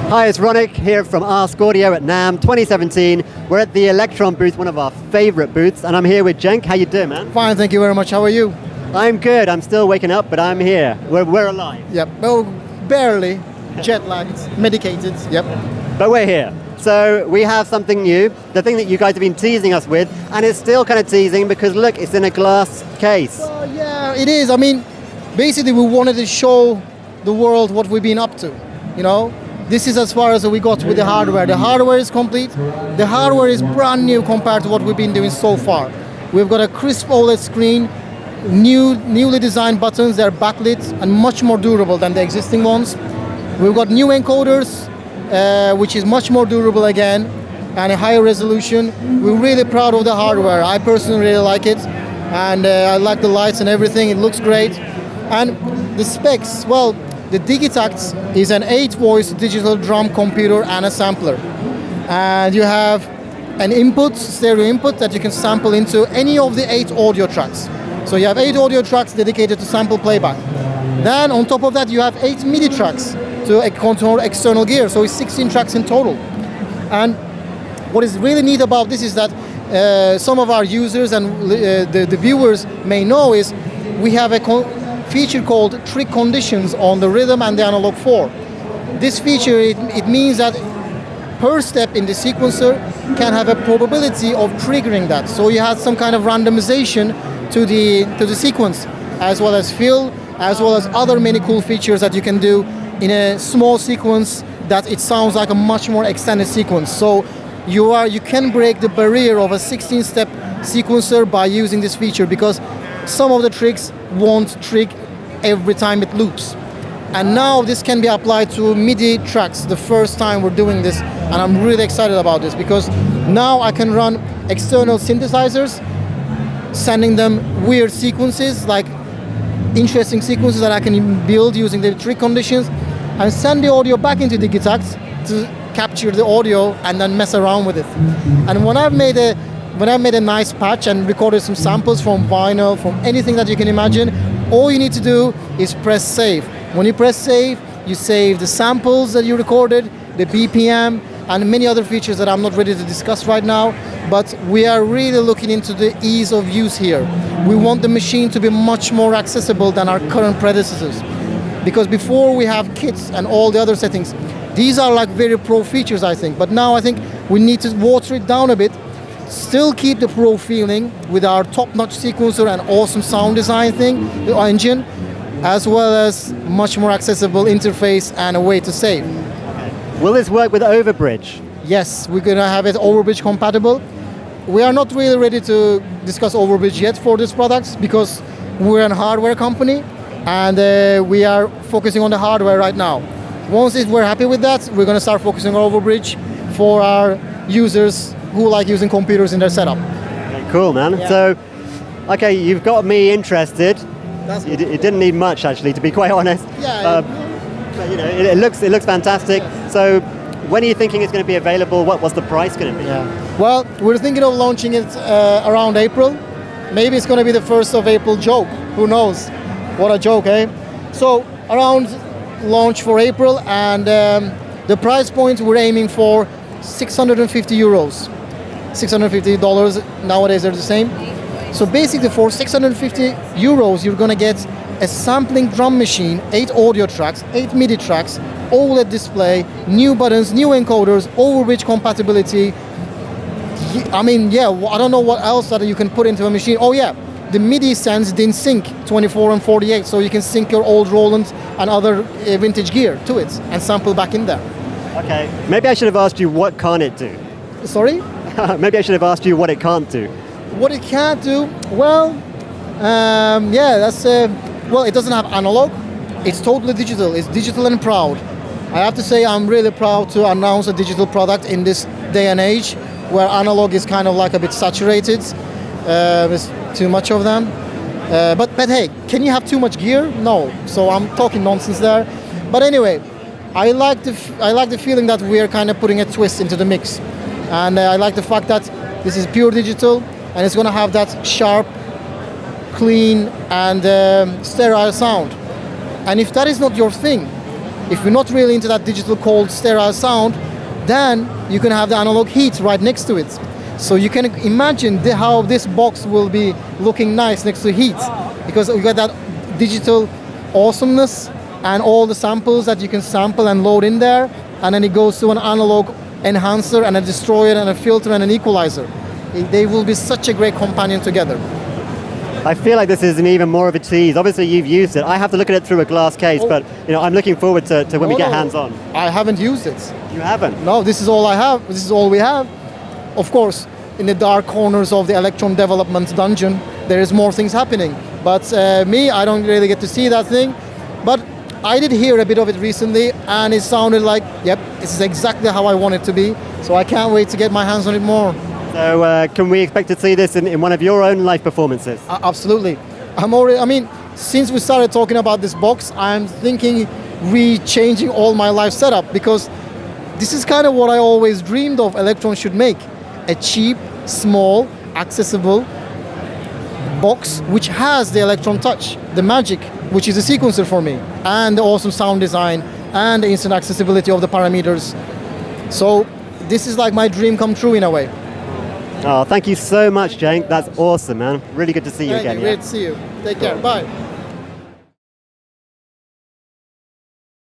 Hi, it's Ronick here from Ask.Audio at NAMM 2017. We're at the Elektron booth, one of our favorite booths, and I'm here with Cenk. How you doing, man? Fine, thank you very much. How are you? I'm good. I'm still waking up, but I'm here. We're alive. Yep. Well, barely. Jet lagged, medicated. Yep. But we're here. So we have something new, the thing that you guys have been teasing us with, and it's still kind of teasing because look, it's in a glass case. Well, yeah, it is. I mean, basically we wanted to show the world what we've been up to, you know? This is as far as we got with the hardware. The hardware is complete. The hardware is brand new compared to what we've been doing so far. We've got a crisp OLED screen, newly designed buttons. They're backlit and much more durable than the existing ones. We've got new encoders, which is much more durable again, and a higher resolution. We're really proud of the hardware. I personally really like it, and I like the lights and everything. It looks great. And the specs, well, the Digitakt is an 8-voice digital drum computer and a sampler. And you have an input, stereo input, that you can sample into any of the 8 audio tracks. So you have 8 audio tracks dedicated to sample playback. Then on top of that, you have 8 MIDI tracks to control external gear. So it's 16 tracks in total. And what is really neat about this is that some of our users and the viewers may know is we have a feature called trick conditions on the rhythm and the analog 4. This feature, it means that per step in the sequencer can have a probability of triggering that. So you have some kind of randomization to the sequence, as well as fill, as well as other many cool features that you can do in a small sequence that it sounds like a much more extended sequence. So you can break the barrier of a 16-step sequencer by using this feature, because some of the tricks won't trick every time it loops. And now this can be applied to MIDI tracks, the first time we're doing this, and I'm really excited about this because now I can run external synthesizers, sending them weird sequences, like interesting sequences that I can build using the trick conditions, and send the audio back into Digitakt to capture the audio and then mess around with it. And when I've made a nice patch and recorded some samples from vinyl, from anything that you can imagine, all you need to do is press save. When you press save, you save the samples that you recorded, the BPM, and many other features that I'm not ready to discuss right now, but we are really looking into the ease of use here. We want the machine to be much more accessible than our current predecessors. Because before we have kits and all the other settings, these are like very pro features, I think, but now I think we need to water it down a bit, still keep the pro feeling with our top-notch sequencer and awesome sound design thing, the engine, as well as much more accessible interface and a way to save. Will this work with Overbridge? Yes, we're gonna have it Overbridge compatible. We are not really ready to discuss Overbridge yet for this product because we're a hardware company and we are focusing on the hardware right now. Once we're happy with that, we're gonna start focusing on Overbridge for our users who like using computers in their setup. Okay, cool, man. Yeah. So, okay, you've got me interested. That's It didn't need much, actually, to be quite honest. Yeah. But, you know, it looks fantastic. Yeah. So, when are you thinking it's going to be available? What's the price going to be? Yeah. Well, we're thinking of launching it around April. Maybe it's going to be the 1st of April joke. Who knows? What a joke, eh? So around launch for April, and the price point we're aiming for 650 euros. $650 nowadays are the same. So basically for 650 euros, you're gonna get a sampling drum machine, 8 audio tracks, 8 MIDI tracks, OLED display, new buttons, new encoders, Overbridge compatibility. I mean, yeah, I don't know what else that you can put into a machine. Oh yeah, the MIDI sends DIN sync 24 and 48, so you can sync your old Roland and other vintage gear to it and sample back in there. Okay, maybe I should have asked you what can't it do? Sorry? Maybe I should have asked you what it can't do. What it can't do? Well, yeah, that's well, it doesn't have analog. It's totally digital. It's digital and proud. I have to say I'm really proud to announce a digital product in this day and age where analog is kind of like a bit saturated. There's too much of them. But hey, can you have too much gear? No. So I'm talking nonsense there. But anyway, I like the feeling that we are kind of putting a twist into the mix, and I like the fact that this is pure digital and it's going to have that sharp, clean, and sterile sound. And if that is not your thing, If you're not really into that digital cold sterile sound, then you can have the analog heat right next to it. So you can imagine how this box will be looking nice next to heat, because you got that digital awesomeness and all the samples that you can sample and load in there, and then it goes to an analog enhancer and a destroyer and a filter and an equalizer. They will be such a great companion together. I feel like this is an even more of a tease. Obviously you've used it. I have to look at it through a glass case, but I'm looking forward to when we get hands-on. I haven't used it. You haven't? No, this is all I have. This is all we have. Of course, in the dark corners of the Elektron development dungeon, there is more things happening. But I don't really get to see that thing. But I did hear a bit of it recently, and it sounded like, yep, this is exactly how I want it to be. So I can't wait to get my hands on it more. So can we expect to see this in one of your own live performances? Absolutely. Since we started talking about this box, I'm thinking re-changing all my live setup, because this is kind of what I always dreamed of Elektron should make. A cheap, small, accessible box which has the Elektron touch, the magic, which is a sequencer for me, and the awesome sound design, and the instant accessibility of the parameters. So this is like my dream come true in a way. Oh, thank you so much, Cenk. That's awesome, man. Really good to see you again. Great to see you. Take care. Bye.